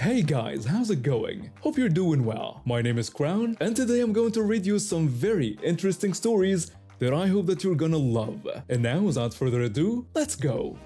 Hey guys, how's it going? Hope you're doing well. My name is Crown, and today I'm going to read you some very interesting stories that I hope that you're gonna love. And now, without further ado, let's go!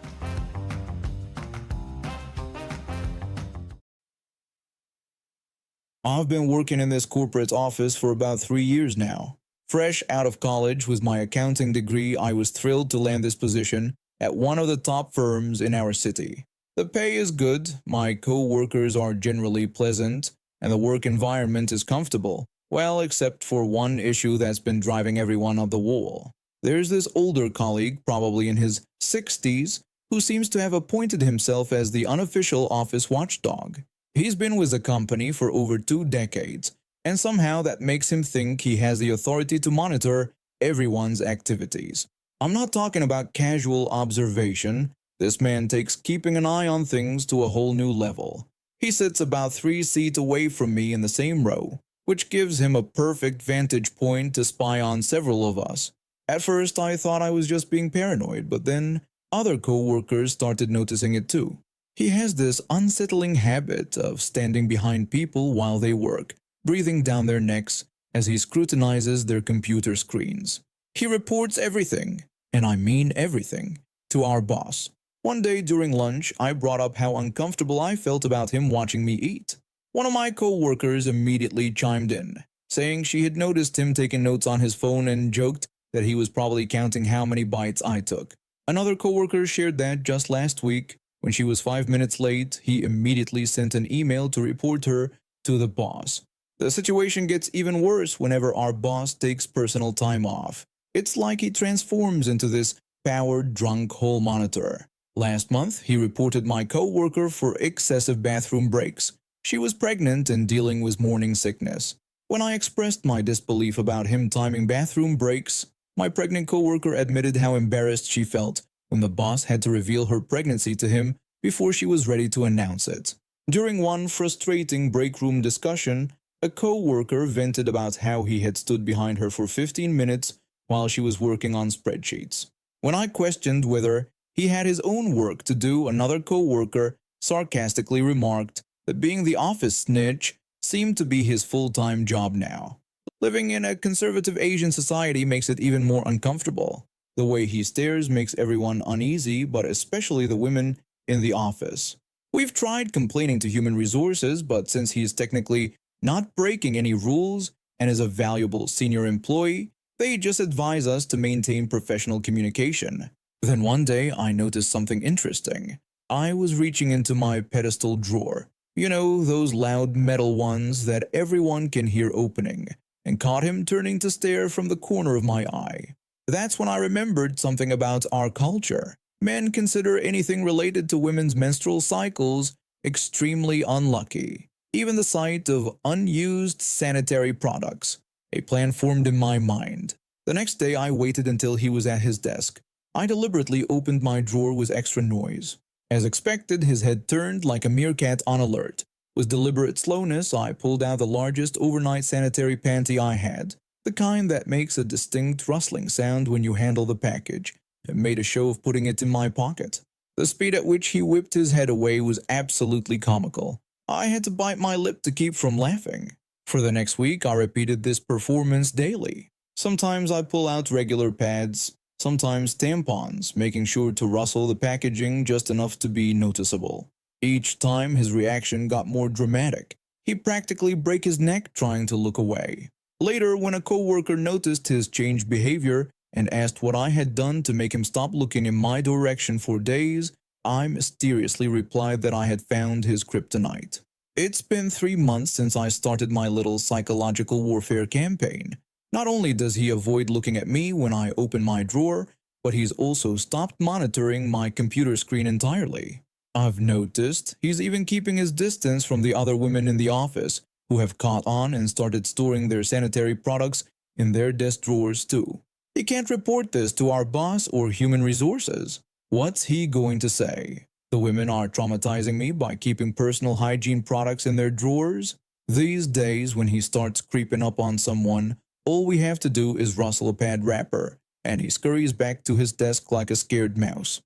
I've been working in this corporate office for about 3 years now. Fresh out of college with my accounting degree, I was thrilled to land this position at one of the top firms in our city. The pay is good, my co-workers are generally pleasant, and the work environment is comfortable. Well, except for one issue that's been driving everyone up the wall. There's this older colleague, probably in his 60s, who seems to have appointed himself as the unofficial office watchdog. He's been with the company for over 2 decades, and somehow that makes him think he has the authority to monitor everyone's activities. I'm not talking about casual observation. This man takes keeping an eye on things to a whole new level. He sits about 3 seats away from me in the same row, which gives him a perfect vantage point to spy on several of us. At first I thought I was just being paranoid, but then other co-workers started noticing it too. He has this unsettling habit of standing behind people while they work, breathing down their necks as he scrutinizes their computer screens. He reports everything, and I mean everything, to our boss. One day during lunch, I brought up how uncomfortable I felt about him watching me eat. One of my co-workers immediately chimed in, saying she had noticed him taking notes on his phone and joked that he was probably counting how many bites I took. Another co-worker shared that just last week, when she was 5 minutes late, he immediately sent an email to report her to the boss. The situation gets even worse whenever our boss takes personal time off. It's like he transforms into this powered drunk hall monitor. Last month, he reported my co-worker for excessive bathroom breaks. She was pregnant and dealing with morning sickness. When I expressed my disbelief about him timing bathroom breaks, my pregnant co-worker admitted how embarrassed she felt when the boss had to reveal her pregnancy to him before she was ready to announce it. During one frustrating break room discussion, a co-worker vented about how he had stood behind her for 15 minutes while she was working on spreadsheets. When I questioned whether he had his own work to do, another co-worker sarcastically remarked that being the office snitch seemed to be his full-time job now. Living in a conservative Asian society makes it even more uncomfortable. The way he stares makes everyone uneasy, but especially the women in the office. We've tried complaining to human resources, but since he is technically not breaking any rules and is a valuable senior employee, they just advise us to maintain professional communication. Then one day I noticed something interesting. I was reaching into my pedestal drawer, you know, those loud metal ones that everyone can hear opening, and caught him turning to stare from the corner of my eye. That's when I remembered something about our culture. Men consider anything related to women's menstrual cycles extremely unlucky. Even the sight of unused sanitary products. A plan formed in my mind. The next day I waited until he was at his desk. I deliberately opened my drawer with extra noise. As expected, his head turned like a meerkat on alert. With deliberate slowness, I pulled out the largest overnight sanitary panty I had, the kind that makes a distinct rustling sound when you handle the package, and made a show of putting it in my pocket. The speed at which he whipped his head away was absolutely comical. I had to bite my lip to keep from laughing. For the next week, I repeated this performance daily. Sometimes I pull out regular pads, sometimes tampons, making sure to rustle the packaging just enough to be noticeable. Each time his reaction got more dramatic. He'd practically break his neck trying to look away. Later, when a co-worker noticed his changed behavior and asked what I had done to make him stop looking in my direction for days, I mysteriously replied that I had found his kryptonite. It's been 3 months since I started my little psychological warfare campaign. Not only does he avoid looking at me when I open my drawer, but he's also stopped monitoring my computer screen entirely. I've noticed he's even keeping his distance from the other women in the office who have caught on and started storing their sanitary products in their desk drawers too. He can't report this to our boss or human resources. What's he going to say? The women are traumatizing me by keeping personal hygiene products in their drawers? These days, when he starts creeping up on someone, all we have to do is rustle a pad wrapper, and he scurries back to his desk like a scared mouse.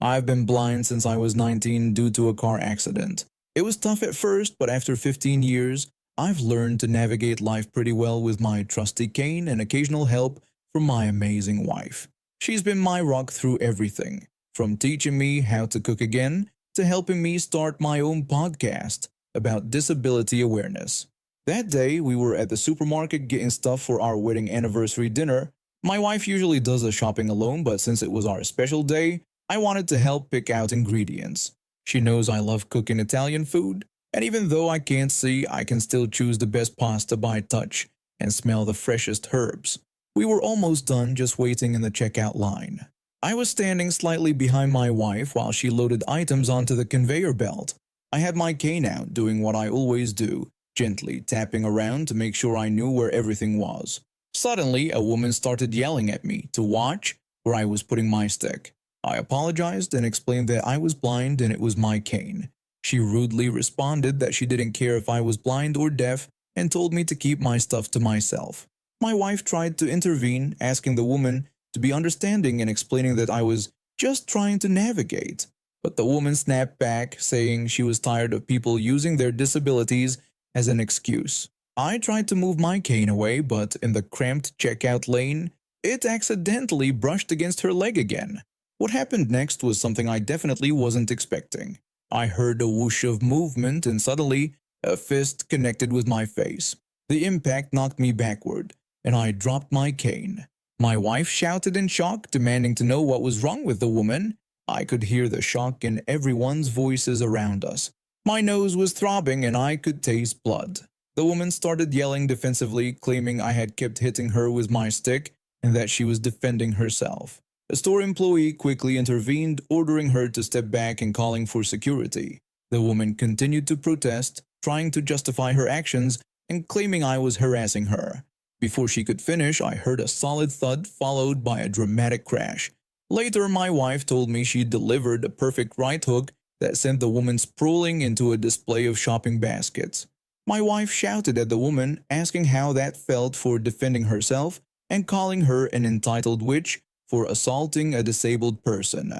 I've been blind since I was 19 due to a car accident. It was tough at first, but after 15 years, I've learned to navigate life pretty well with my trusty cane and occasional help from my amazing wife. She's been my rock through everything, from teaching me how to cook again to helping me start my own podcast about disability awareness. That day, we were at the supermarket getting stuff for our wedding anniversary dinner. My wife usually does the shopping alone, but since it was our special day, I wanted to help pick out ingredients. She knows I love cooking Italian food, and even though I can't see, I can still choose the best pasta by touch and smell the freshest herbs. We were almost done, just waiting in the checkout line. I was standing slightly behind my wife while she loaded items onto the conveyor belt. I had my cane out, doing what I always do, gently tapping around to make sure I knew where everything was. Suddenly, a woman started yelling at me to watch where I was putting my stick. I apologized and explained that I was blind and it was my cane. She rudely responded that she didn't care if I was blind or deaf and told me to keep my stuff to myself. My wife tried to intervene, asking the woman to be understanding and explaining that I was just trying to navigate. But the woman snapped back, saying she was tired of people using their disabilities as an excuse. I tried to move my cane away, but in the cramped checkout lane, it accidentally brushed against her leg again. What happened next was something I definitely wasn't expecting. I heard a whoosh of movement and suddenly a fist connected with my face. The impact knocked me backward, and I dropped my cane. My wife shouted in shock, demanding to know what was wrong with the woman. I could hear the shock in everyone's voices around us. My nose was throbbing and I could taste blood. The woman started yelling defensively, claiming I had kept hitting her with my stick and that she was defending herself. A store employee quickly intervened, ordering her to step back and calling for security. The woman continued to protest, trying to justify her actions and claiming I was harassing her. Before she could finish, I heard a solid thud followed by a dramatic crash. Later, my wife told me she delivered a perfect right hook that sent the woman sprawling into a display of shopping baskets. My wife shouted at the woman, asking how that felt for defending herself and calling her an entitled witch for assaulting a disabled person.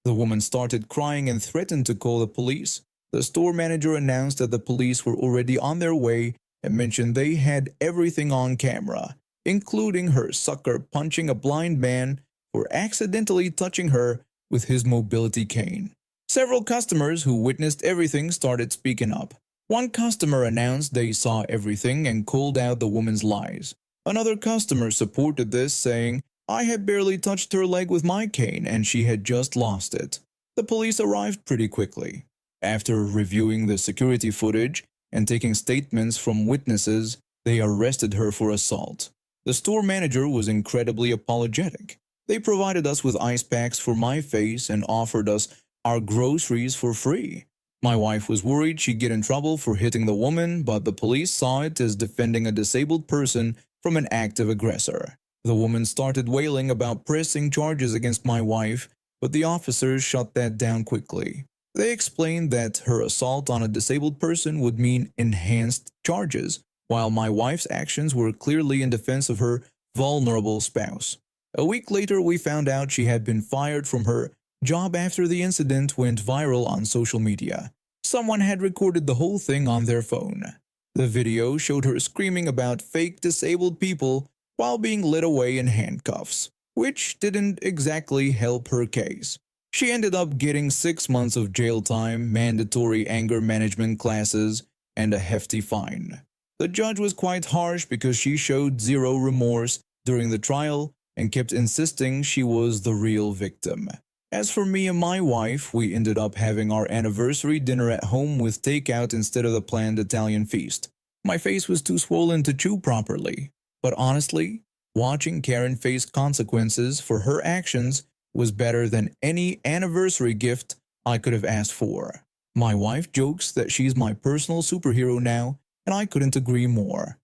The woman started crying and threatened to call the police. The store manager announced that the police were already on their way and mentioned they had everything on camera, including her sucker punching a blind man for accidentally touching her with his mobility cane. Several customers who witnessed everything started speaking up. One customer announced they saw everything and called out the woman's lies. Another customer supported this, saying, "I had barely touched her leg with my cane and she had just lost it." The police arrived pretty quickly. After reviewing the security footage and taking statements from witnesses, they arrested her for assault. The store manager was incredibly apologetic. They provided us with ice packs for my face and offered us our groceries for free. My wife was worried she'd get in trouble for hitting the woman, but the police saw it as defending a disabled person from an active aggressor. The woman started wailing about pressing charges against my wife, but the officers shut that down quickly. They explained that her assault on a disabled person would mean enhanced charges, while my wife's actions were clearly in defense of her vulnerable spouse. A week later, we found out she had been fired from her job after the incident went viral on social media. Someone had recorded the whole thing on their phone. The video showed her screaming about fake disabled people while being led away in handcuffs, which didn't exactly help her case. She ended up getting 6 months of jail time, mandatory anger management classes, and a hefty fine. The judge was quite harsh because she showed zero remorse during the trial and kept insisting she was the real victim. As for me and my wife, we ended up having our anniversary dinner at home with takeout instead of the planned Italian feast. My face was too swollen to chew properly, but honestly, watching Karen face consequences for her actions was better than any anniversary gift I could have asked for. My wife jokes that she's my personal superhero now, and I couldn't agree more.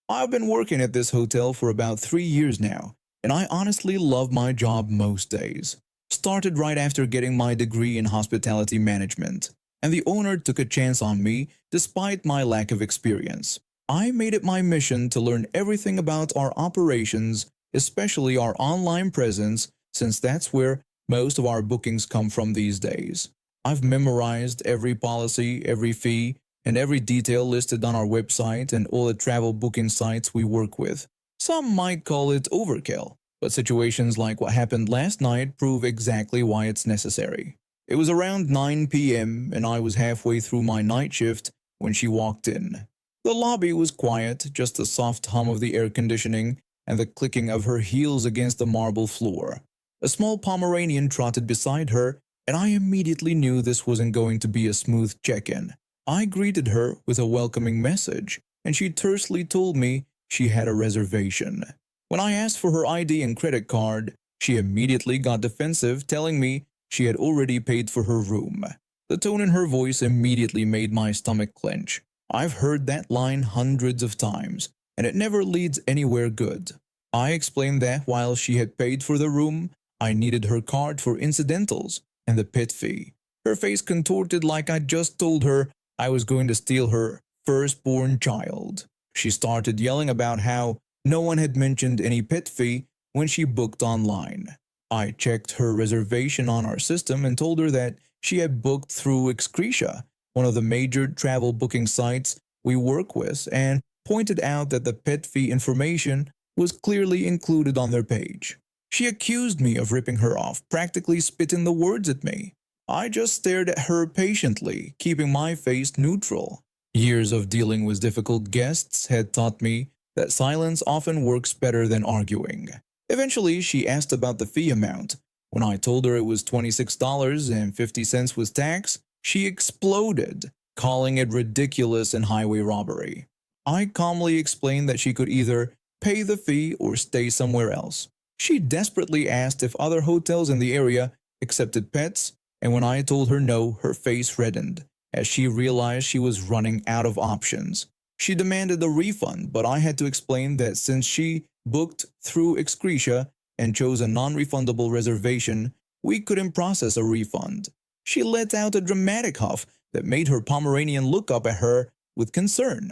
I've been working at this hotel for about 3 years now, and I honestly love my job most days. Started right after getting my degree in hospitality management, and the owner took a chance on me despite my lack of experience. I made it my mission to learn everything about our operations, especially our online presence, since that's where most of our bookings come from these days. I've memorized every policy, every fee, and every detail listed on our website and all the travel booking sites we work with. Some might call it overkill, but situations like what happened last night prove exactly why it's necessary. It was around 9 p.m. and I was halfway through my night shift when she walked in. The lobby was quiet, just the soft hum of the air conditioning and the clicking of her heels against the marble floor. A small Pomeranian trotted beside her, and I immediately knew this wasn't going to be a smooth check-in. I greeted her with a welcoming message, and she tersely told me she had a reservation. When I asked for her ID and credit card, she immediately got defensive, telling me she had already paid for her room. The tone in her voice immediately made my stomach clench. I've heard that line hundreds of times, and it never leads anywhere good. I explained that while she had paid for the room, I needed her card for incidentals and the pit fee. Her face contorted like I just told her I was going to steal her firstborn child. She started yelling about how no one had mentioned any pit fee when she booked online. I checked her reservation on our system and told her that she had booked through Excretia, one of the major travel booking sites we work with, and pointed out that the pit fee information was clearly included on their page. She accused me of ripping her off, practically spitting the words at me. I just stared at her patiently, keeping my face neutral. Years of dealing with difficult guests had taught me that silence often works better than arguing. Eventually, she asked about the fee amount. When I told her it was $26.50 with tax, she exploded, calling it ridiculous and highway robbery. I calmly explained that she could either pay the fee or stay somewhere else. She desperately asked if other hotels in the area accepted pets, and when I told her no, her face reddened, as she realized she was running out of options. She demanded a refund, but I had to explain that since she booked through Excretia and chose a non-refundable reservation, we couldn't process a refund. She let out a dramatic huff that made her Pomeranian look up at her with concern.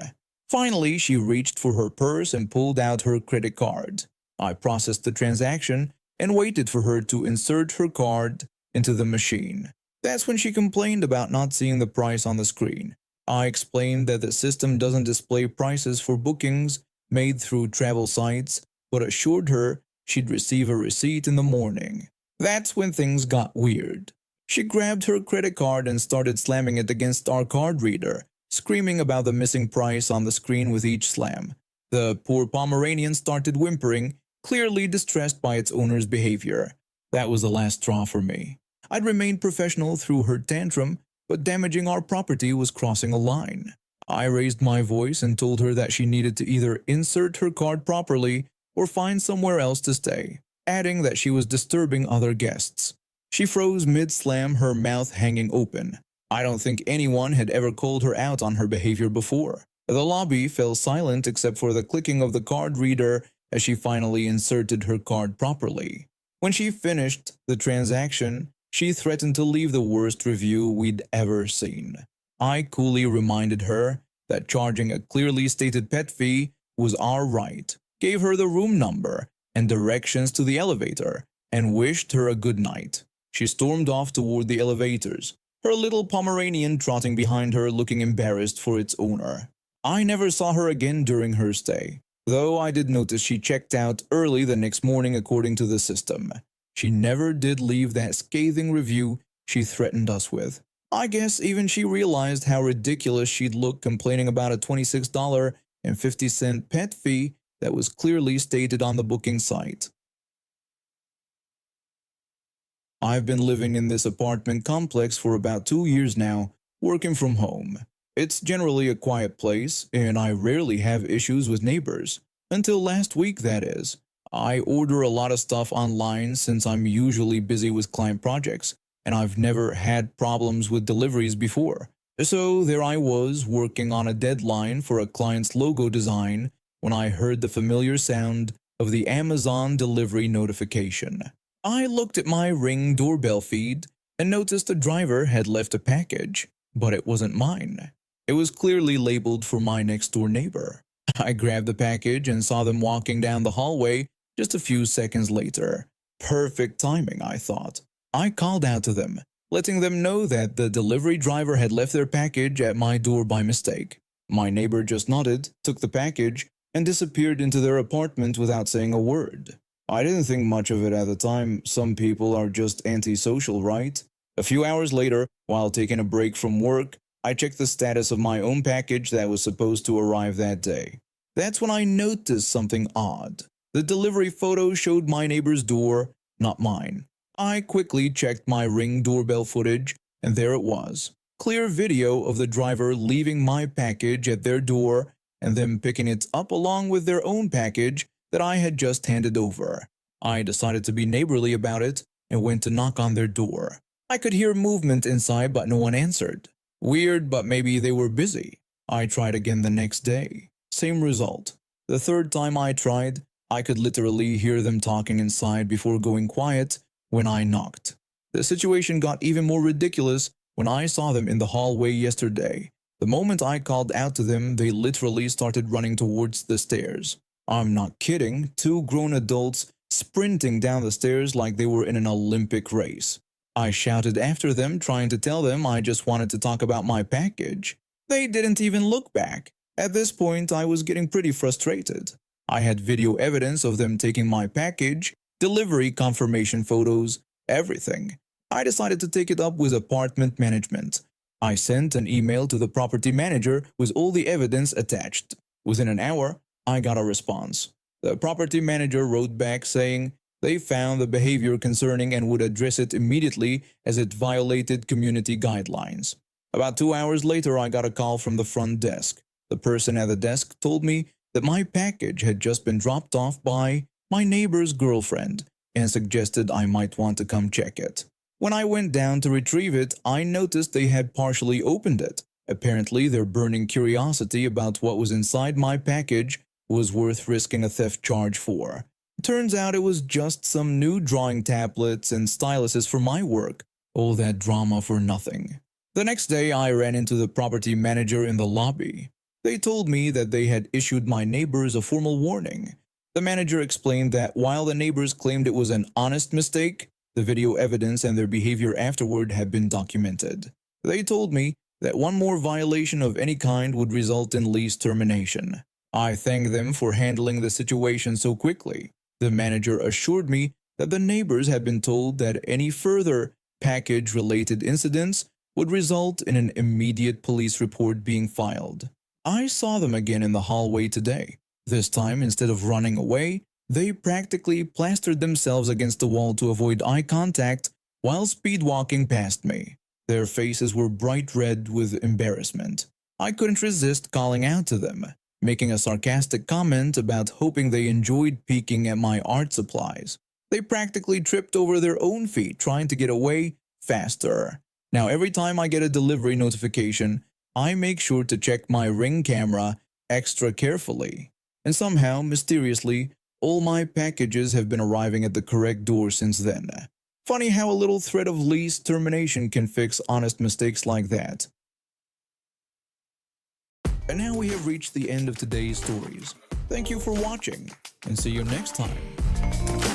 Finally, she reached for her purse and pulled out her credit card. I processed the transaction and waited for her to insert her card into the machine. That's when she complained about not seeing the price on the screen. I explained that the system doesn't display prices for bookings made through travel sites, but assured her she'd receive a receipt in the morning. That's when things got weird. She grabbed her credit card and started slamming it against our card reader, screaming about the missing price on the screen with each slam. The poor Pomeranian started whimpering, clearly distressed by its owner's behavior. That was the last straw for me. I'd remained professional through her tantrum, but damaging our property was crossing a line. I raised my voice and told her that she needed to either insert her card properly or find somewhere else to stay, adding that she was disturbing other guests. She froze mid-slam, her mouth hanging open. I don't think anyone had ever called her out on her behavior before. The lobby fell silent except for the clicking of the card reader as she finally inserted her card properly. When she finished the transaction, she threatened to leave the worst review we'd ever seen. I coolly reminded her that charging a clearly stated pet fee was our right, gave her the room number and directions to the elevator, and wished her a good night. She stormed off toward the elevators, her little Pomeranian trotting behind her looking embarrassed for its owner. I never saw her again during her stay, though I did notice she checked out early the next morning according to the system. She never did leave that scathing review she threatened us with. I guess even she realized how ridiculous she'd look complaining about a $26.50 pet fee that was clearly stated on the booking site. I've been living in this apartment complex for about 2 years now, working from home. It's generally a quiet place, and I rarely have issues with neighbors. Until last week, that is. I order a lot of stuff online since I'm usually busy with client projects, and I've never had problems with deliveries before. So there I was, working on a deadline for a client's logo design, when I heard the familiar sound of the Amazon delivery notification. I looked at my Ring doorbell feed and noticed the driver had left a package, but it wasn't mine. It was clearly labeled for my next-door neighbor. I grabbed the package and saw them walking down the hallway just a few seconds later. Perfect timing, I thought. I called out to them, letting them know that the delivery driver had left their package at my door by mistake. My neighbor just nodded, took the package, and disappeared into their apartment without saying a word. I didn't think much of it at the time. Some people are just antisocial, right? A few hours later, while taking a break from work, I checked the status of my own package that was supposed to arrive that day. That's when I noticed something odd. The delivery photo showed my neighbor's door, not mine. I quickly checked my Ring doorbell footage, and there it was. Clear video of the driver leaving my package at their door and them picking it up along with their own package that I had just handed over. I decided to be neighborly about it and went to knock on their door. I could hear movement inside, but no one answered. Weird, but maybe they were busy. I tried again the next day. Same result. The third time I tried, I could literally hear them talking inside before going quiet when I knocked. The situation got even more ridiculous when I saw them in the hallway yesterday. The moment I called out to them, they literally started running towards the stairs. I'm not kidding, 2 grown adults sprinting down the stairs like they were in an Olympic race. I shouted after them, trying to tell them I just wanted to talk about my package. They didn't even look back. At this point, I was getting pretty frustrated. I had video evidence of them taking my package, delivery confirmation photos, everything. I decided to take it up with apartment management. I sent an email to the property manager with all the evidence attached. Within an hour, I got a response. The property manager wrote back saying they found the behavior concerning and would address it immediately as it violated community guidelines. About 2 hours later, I got a call from the front desk. The person at the desk told me that my package had just been dropped off by my neighbor's girlfriend and suggested I might want to come check it. When I went down to retrieve it, I noticed they had partially opened it. Apparently, their burning curiosity about what was inside my package was worth risking a theft charge for. Turns out it was just some new drawing tablets and styluses for my work. All that drama for nothing. The next day, I ran into the property manager in the lobby. They told me that they had issued my neighbors a formal warning. The manager explained that while the neighbors claimed it was an honest mistake, the video evidence and their behavior afterward had been documented. They told me that one more violation of any kind would result in lease termination. I thanked them for handling the situation so quickly. The manager assured me that the neighbors had been told that any further package-related incidents would result in an immediate police report being filed. I saw them again in the hallway today. This time, instead of running away, they practically plastered themselves against the wall to avoid eye contact while speed-walking past me. Their faces were bright red with embarrassment. I couldn't resist calling out to them, making a sarcastic comment about hoping they enjoyed peeking at my art supplies. They practically tripped over their own feet trying to get away faster. Now, every time I get a delivery notification, I make sure to check my Ring camera extra carefully. And somehow, mysteriously, all my packages have been arriving at the correct door since then. Funny how a little threat of lease termination can fix honest mistakes like that. And now we have reached the end of today's stories. Thank you for watching, and see you next time.